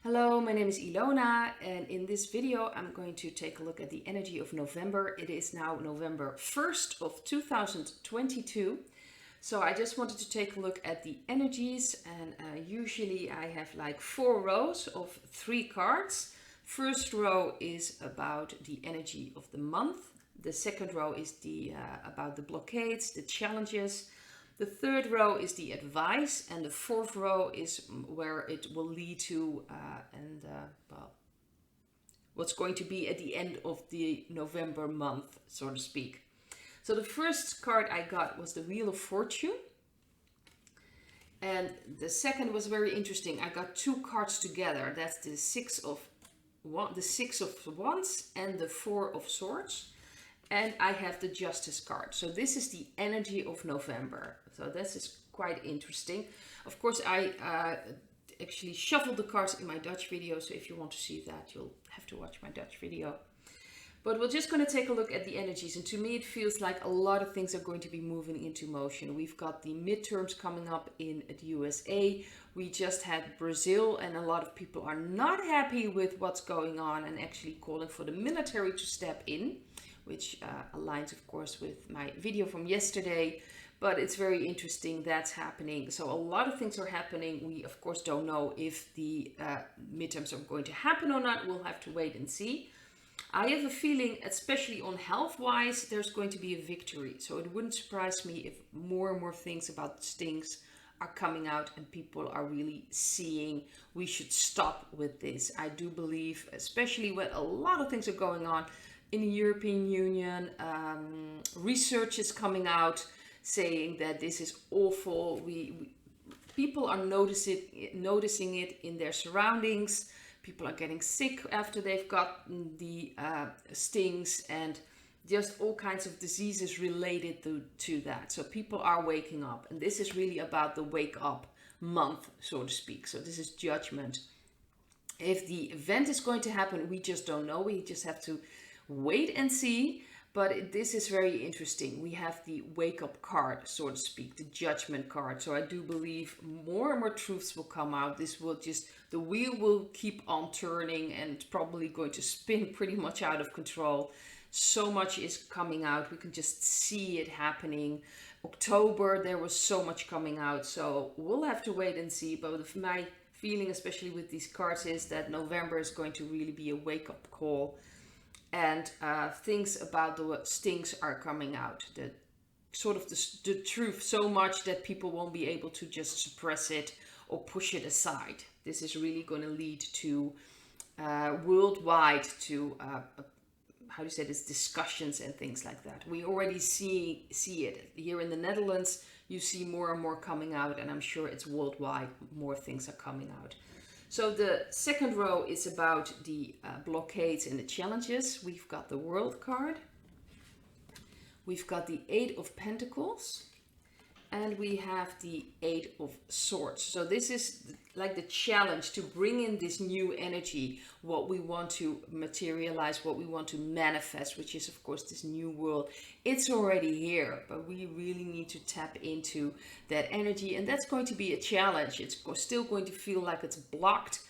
Hello, my name is Ilona, and in this video I'm going to take a look at the energy of November. It is now November 1st of 2022. So I just wanted to take a look at the energies, and usually I have like 4 rows of 3 cards. First row is about the energy of the month. The second row is about the blockades, the challenges. The third row is the advice, and the fourth row is where it will lead to what's going to be at the end of the November month, so to speak. So the first card I got was the Wheel of Fortune, and the second was very interesting. I got 2 cards together. That's the Six of Wands and the Four of Swords. And I have the Justice card. So this is the energy of November. So this is quite interesting. Of course, I actually shuffled the cards in my Dutch video. So if you want to see that, you'll have to watch my Dutch video. But we're just going to take a look at the energies. And to me, it feels like a lot of things are going to be moving into motion. We've got the midterms coming up in the USA. We just had Brazil, and a lot of people are not happy with what's going on and actually calling for the military to step in, which aligns, of course, with my video from yesterday. But it's very interesting that's happening. So a lot of things are happening. We, of course, don't know if the midterms are going to happen or not. We'll have to wait and see. I have a feeling, especially on health-wise, there's going to be a victory. So it wouldn't surprise me if more and more things about stings are coming out and people are really seeing we should stop with this. I do believe, especially when a lot of things are going on in the European Union, research is coming out saying that this is awful. People are noticing it in their surroundings. People are getting sick after they've gotten the stings, and just all kinds of diseases related to that. So people are waking up, and this is really about the wake up month, so to speak. So this is judgment. If the event is going to happen, we just don't know. We just have to wait and see. But this is very interesting. We have the wake up card, so to speak, the judgment card. So I do believe more and more truths will come out. The wheel will keep on turning and probably going to spin pretty much out of control. So much is coming out. We can just see it happening. October, there was so much coming out. So we'll have to wait and see. But my feeling, especially with these cards, is that November is going to really be a wake up call. And things about the stings are coming out. The truth so much that people won't be able to just suppress it or push it aside. This is really going to lead to worldwide discussions and things like that. We already see it here in the Netherlands. You see more and more coming out, and I'm sure it's worldwide. More things are coming out. So the second row is about the blockades and the challenges. We've got the World card. We've got the Eight of Pentacles. And we have the Eight of Swords. So this is like the challenge to bring in this new energy, what we want to materialize, what we want to manifest, which is, of course, this new world. It's already here, but we really need to tap into that energy. And that's going to be a challenge. It's still going to feel like it's blocked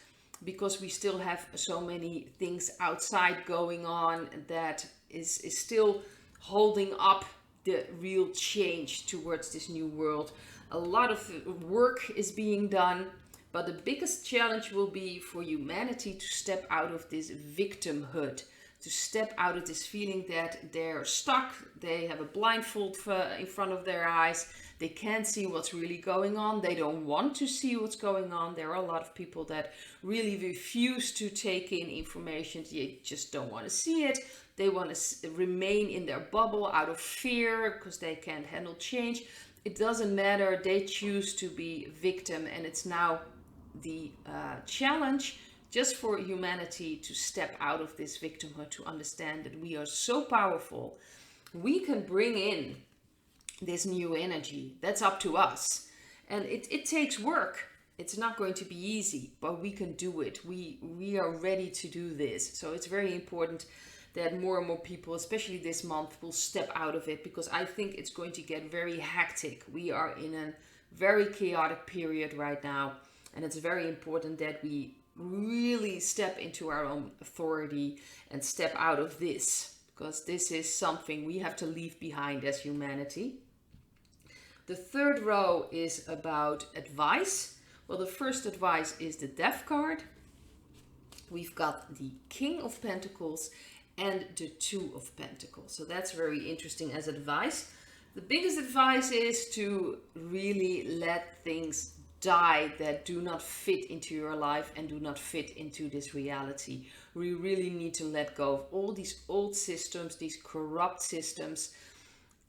because we still have so many things outside going on that is still holding up the real change towards this new world. A lot of work is being done, but the biggest challenge will be for humanity to step out of this victimhood, to step out of this feeling that they're stuck, they have a blindfold in front of their eyes, they can't see what's really going on, they don't want to see what's going on. There are a lot of people that really refuse to take in information, they just don't want to see it. They want to remain in their bubble out of fear because they can't handle change. It doesn't matter. They choose to be victim, and it's now the challenge just for humanity to step out of this victimhood, to understand that we are so powerful. We can bring in this new energy. That's up to us. And it takes work. It's not going to be easy, but we can do it. We are ready to do this. So it's very important that more and more people, especially this month, will step out of it, because I think it's going to get very hectic. We are in a very chaotic period right now, and it's very important that we really step into our own authority and step out of this, because this is something we have to leave behind as humanity. The third row is about advice. Well, the first advice is the Death card. We've got the King of Pentacles and the Two of Pentacles. So that's very interesting as advice. The biggest advice is to really let things die that do not fit into your life and do not fit into this reality. We really need to let go of all these old systems, these corrupt systems,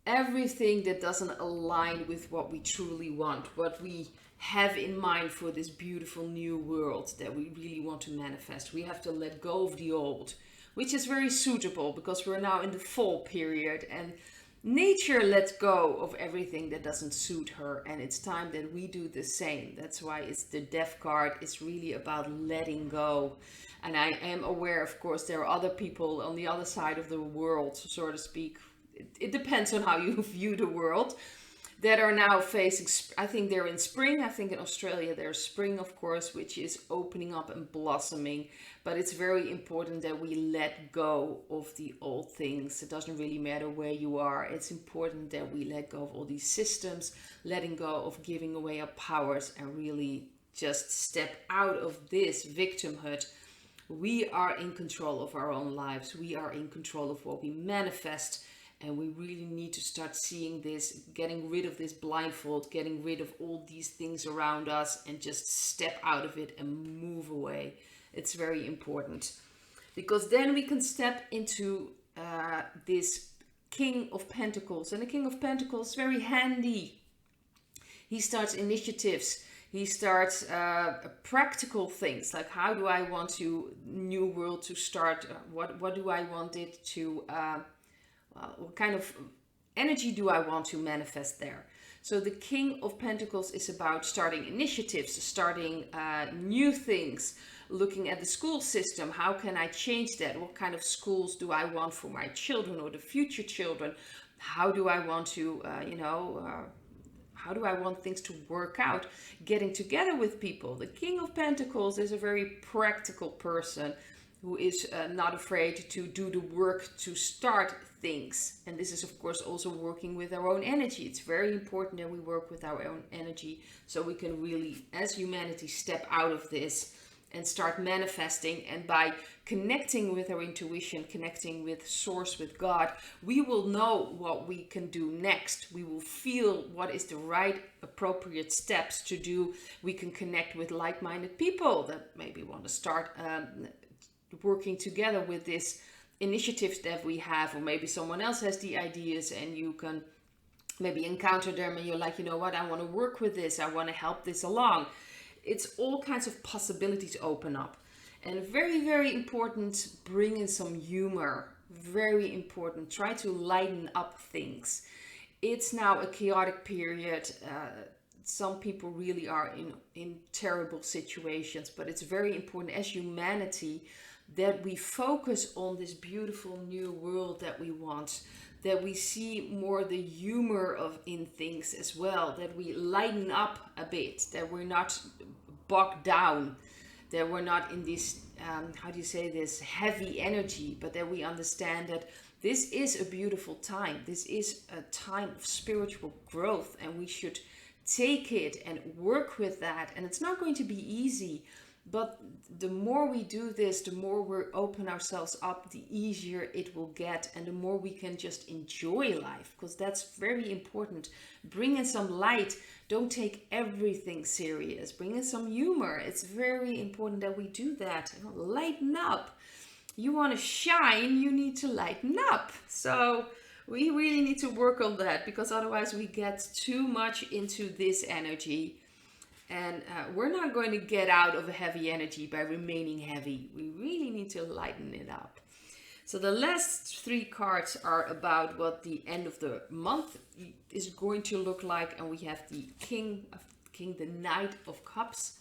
everything that doesn't align with what we truly want, what we have in mind for this beautiful new world that we really want to manifest. We have to let go of the old, which is very suitable because we're now in the fall period and nature lets go of everything that doesn't suit her, and it's time that we do the same. That's why it's the Death card. It's really about letting go. And I am aware, of course, there are other people on the other side of the world, so to speak. It depends on how you view the world, that are now facing, I think they're in spring. I think in Australia there's spring, of course, which is opening up and blossoming. But it's very important that we let go of the old things. It doesn't really matter where you are. It's important that we let go of all these systems, letting go of giving away our powers, and really just step out of this victimhood. We are in control of our own lives. We are in control of what we manifest. And we really need to start seeing this, getting rid of this blindfold, getting rid of all these things around us, and just step out of it and move away. It's very important, because then we can step into this King of Pentacles. And the King of Pentacles is very handy. He starts initiatives. He starts practical things, like how do I want to new world to start? What do I want it to what kind of energy do I want to manifest there? So the King of Pentacles is about starting initiatives, starting new things, looking at the school system. How can I change that? What kind of schools do I want for my children or the future children? How do I want to, how do I want things to work out? Getting together with people. The King of Pentacles is a very practical person who is not afraid to do the work to start things. And this is, of course, also working with our own energy. It's very important that we work with our own energy so we can really, as humanity, step out of this and start manifesting. And by connecting with our intuition, connecting with Source, with God, we will know what we can do next. We will feel what is the right, appropriate steps to do. We can connect with like-minded people that maybe want to start working together with this initiatives that we have, or maybe someone else has the ideas and you can maybe encounter them and you're like, you know what, I want to work with this, I want to help this along. It's all kinds of possibilities open up. And very, very important, bring in some humor. Very important. Try to lighten up things. It's now a chaotic period. Some people really are in terrible situations, but it's very important as humanity that we focus on this beautiful new world that we want, that we see more the humor in things as well, that we lighten up a bit, that we're not bogged down, that we're not in this, how do you say this, heavy energy, but that we understand that this is a beautiful time. This is a time of spiritual growth, and we should take it and work with that. And it's not going to be easy. But the more we do this, the more we open ourselves up, the easier it will get, and the more we can just enjoy life, because that's very important. Bring in some light. Don't take everything serious. Bring in some humor. It's very important that we do that. Lighten up. You want to shine, you need to lighten up. So we really need to work on that, because otherwise we get too much into this energy. And we're not going to get out of a heavy energy by remaining heavy. We really need to lighten it up. So the last three cards are about what the end of the month is going to look like. And we have the the Knight of Cups.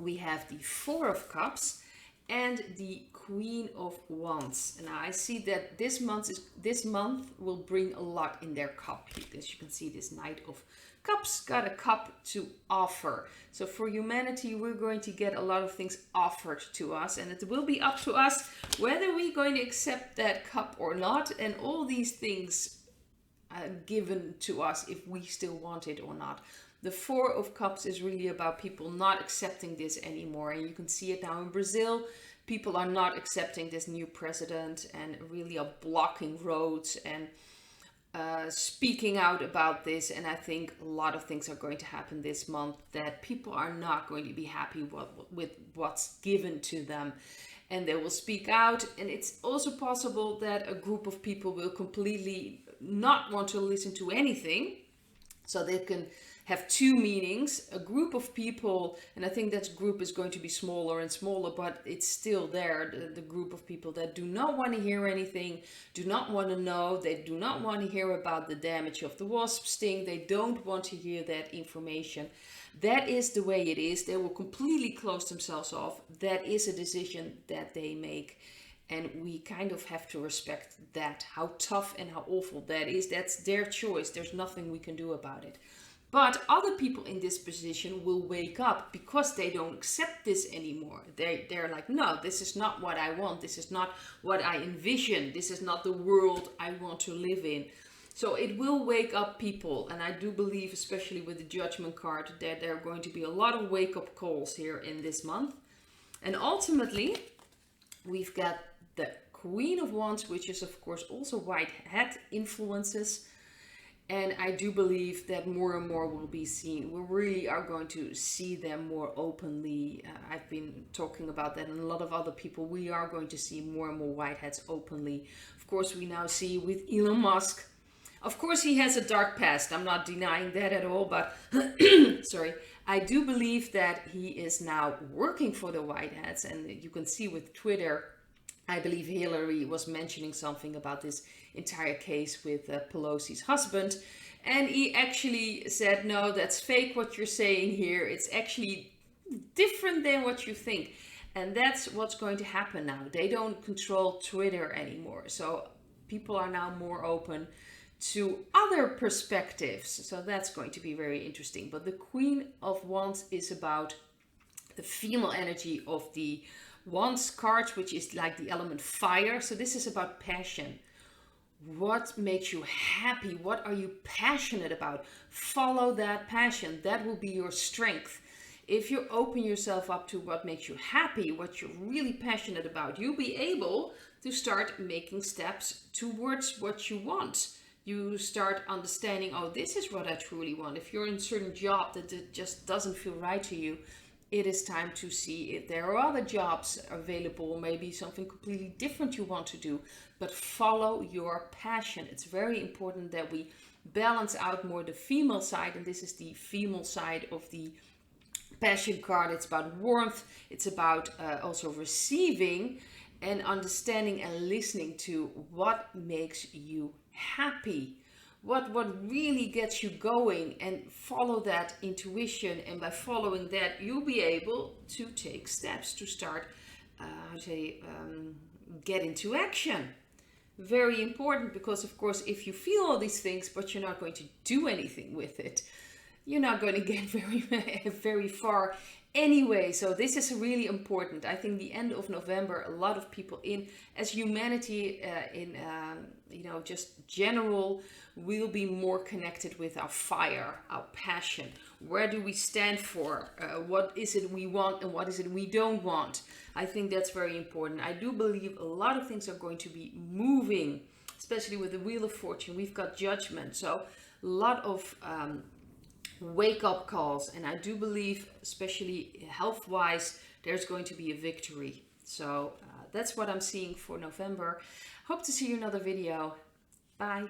We have the Four of Cups and the Queen of Wands. And I see that this month will bring a lot in their cup. As you can see, this Knight of Cups got a cup to offer. So for humanity, we're going to get a lot of things offered to us, and it will be up to us whether we're going to accept that cup or not, and all these things given to us if we still want it or not. The Four of Cups is really about people not accepting this anymore, and you can see it now in Brazil. People are not accepting this new president and really are blocking roads and speaking out about this. And I think a lot of things are going to happen this month that people are not going to be happy with what's given to them, and they will speak out. And it's also possible that a group of people will completely not want to listen to anything, so they can have two meanings. A group of people, and I think that group is going to be smaller and smaller, but it's still there, the group of people that do not want to hear anything, do not want to know, they do not want to hear about the damage of the wasp sting, they don't want to hear that information. That is the way it is. They will completely close themselves off. That is a decision that they make, and we kind of have to respect that. How tough and how awful that is, that's their choice. There's nothing we can do about it. But other people in this position will wake up because they don't accept this anymore. They're like, no, this is not what I want. This is not what I envision. This is not the world I want to live in. So it will wake up people. And I do believe, especially with the Judgment card, that there are going to be a lot of wake-up calls here in this month. And ultimately, we've got the Queen of Wands, which is, of course, also white hat influences. And I do believe that more and more will be seen. We really are going to see them more openly. I've been talking about that, and a lot of other people. We are going to see more and more white hats openly. Of course, we now see with Elon Musk. Of course, he has a dark past. I'm not denying that at all. But sorry, I do believe that he is now working for the white hats. And you can see with Twitter, I believe Hillary was mentioning something about this entire case with Pelosi's husband, and he actually said, no, that's fake what you're saying here, it's actually different than what you think. And that's what's going to happen now. They don't control Twitter anymore, so people are now more open to other perspectives, so that's going to be very interesting. But the Queen of Wands is about the female energy of the Wands cards, which is like the element fire. So this is about passion. What makes you happy? What are you passionate about? Follow that passion. That will be your strength. If you open yourself up to what makes you happy, what you're really passionate about, you'll be able to start making steps towards what you want. You start understanding, oh, this is what I truly want. If you're in a certain job that it just doesn't feel right to you, it is time to see if there are other jobs available, maybe something completely different you want to do, but follow your passion. It's very important that we balance out more the female side, and this is the female side of the passion card. It's about warmth, it's about also receiving and understanding and listening to what makes you happy. What really gets you going, and follow that intuition, and by following that you'll be able to take steps to start get into action. Very important, because of course if you feel all these things but you're not going to do anything with it, you're not going to get very far anyway. So this is really important. I think the end of November, a lot of people as humanity just general, we'll be more connected with our fire, our passion. Where do we stand for? What is it we want and what is it we don't want? I think that's very important. I do believe a lot of things are going to be moving, especially with the Wheel of Fortune. We've got Judgment, so a lot of wake-up calls, and I do believe, especially health-wise, there's going to be a victory. So that's what I'm seeing for November. Hope to see you in another video. Bye.